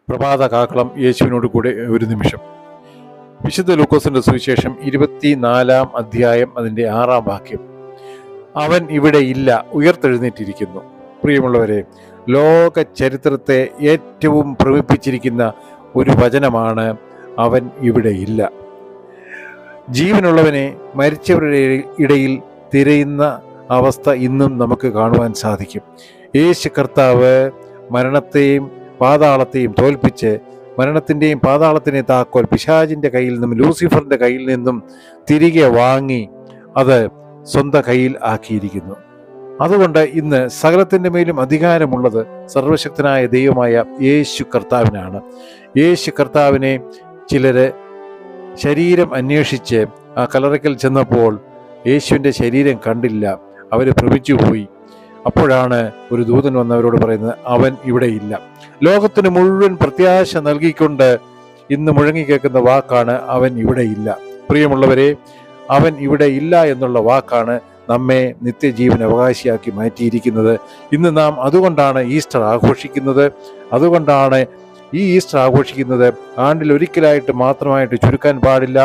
പ്രഭാത കാക്കളം യേശുവിനോട് കൂടെ ഒരു നിമിഷം. വിശുദ്ധ ലൂക്കോസിന്റെ സുവിശേഷം 24 അധ്യായം അതിൻ്റെ 6 വാക്യം. അവൻ ഇവിടെ ഇല്ല, ഉയർത്തെഴുന്നേറ്റിരിക്കുന്നു. പ്രിയമുള്ളവരെ, ലോക ചരിത്രത്തെ ഏറ്റവും ഭ്രമിപ്പിച്ചിരിക്കുന്ന ഒരു വചനമാണ് അവൻ ഇവിടെ ഇല്ല. ജീവനുള്ളവനെ മരിച്ചവരുടെ ഇടയിൽ തിരയുന്ന അവസ്ഥ ഇന്നും നമുക്ക് കാണുവാൻ സാധിക്കും. യേശു കർത്താവ് മരണത്തെയും പാതാളത്തെയും തോൽപ്പിച്ച് മരണത്തിൻ്റെയും പാതാളത്തിൻ്റെയും താക്കോൽ പിശാചിൻ്റെ കയ്യിൽ നിന്നും ലൂസിഫറിൻ്റെ കയ്യിൽ നിന്നും തിരികെ വാങ്ങി അത് സ്വന്തം കയ്യിൽ ആക്കിയിരിക്കുന്നു. അതുകൊണ്ട് ഇന്ന് സകലത്തിൻ്റെ മേലും അധികാരമുള്ളത് സർവശക്തനായ ദൈവമായ യേശു കർത്താവിനാണ്. യേശു കർത്താവിനെ ചിലർ ശരീരം അന്വേഷിച്ച് ആ കല്ലറയ്ക്കൽ ചെന്നപ്പോൾ യേശുവിൻ്റെ ശരീരം കണ്ടില്ല, അവർ ഭ്രമിച്ചുപോയി. അപ്പോഴാണ് ഒരു ദൂതൻ വന്നവരോട് പറയുന്നത്, അവൻ ഇവിടെ ഇല്ല. ലോകത്തിന് മുഴുവൻ പ്രത്യാശ നൽകിക്കൊണ്ട് ഇന്ന് മുഴങ്ങിക്കേൾക്കുന്ന വാക്കാണ് അവൻ ഇവിടെ ഇല്ല. പ്രിയമുള്ളവരെ, അവൻ ഇവിടെ ഇല്ല എന്നുള്ള വാക്കാണ് നമ്മെ നിത്യജീവൻ അവകാശിയാക്കി മാറ്റിയിരിക്കുന്നത്. ഇന്ന് നാം അതുകൊണ്ടാണ് ഈസ്റ്റർ ആഘോഷിക്കുന്നത്. അതുകൊണ്ടാണ് ഈ ഈസ്റ്റർ ആഘോഷിക്കുന്നത് ആണ്ടിൽ ഒരിക്കലായിട്ട് മാത്രമായിട്ട് ചുരുക്കാൻ പാടില്ല.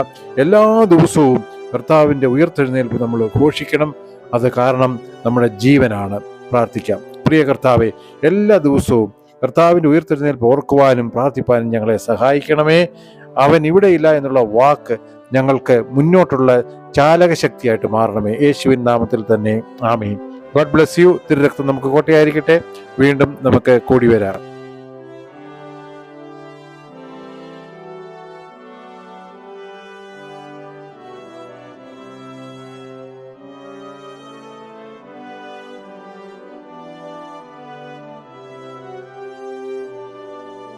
എല്ലാ ദിവസവും കർത്താവിൻ്റെ ഉയർത്തെഴുന്നേൽപ്പ് നമ്മൾ ഘോഷിക്കണം. അത് കാരണം നമ്മുടെ ജീവനാണ്. പ്രാർത്ഥിക്കാം. പ്രിയ കർത്താവെ, എല്ലാ ദിവസവും കർത്താവിൻ്റെ ഉയർത്തെഴുന്നേൽപ്പ് ഓർക്കുവാനും പ്രാർത്ഥിപ്പാനും ഞങ്ങളെ സഹായിക്കണമേ. അവൻ ഇവിടെയില്ല എന്നുള്ള വാക്ക് ഞങ്ങൾക്ക് മുന്നോട്ടുള്ള ചാലകശക്തിയായിട്ട് മാറണമേ. യേശുവിൻ നാമത്തിൽ തന്നെ ആമേൻ. God bless you. തിരുരക്തം നമുക്ക് കോട്ടയായിരിക്കട്ടെ. വീണ്ടും നമുക്ക് കൂടി വരാം.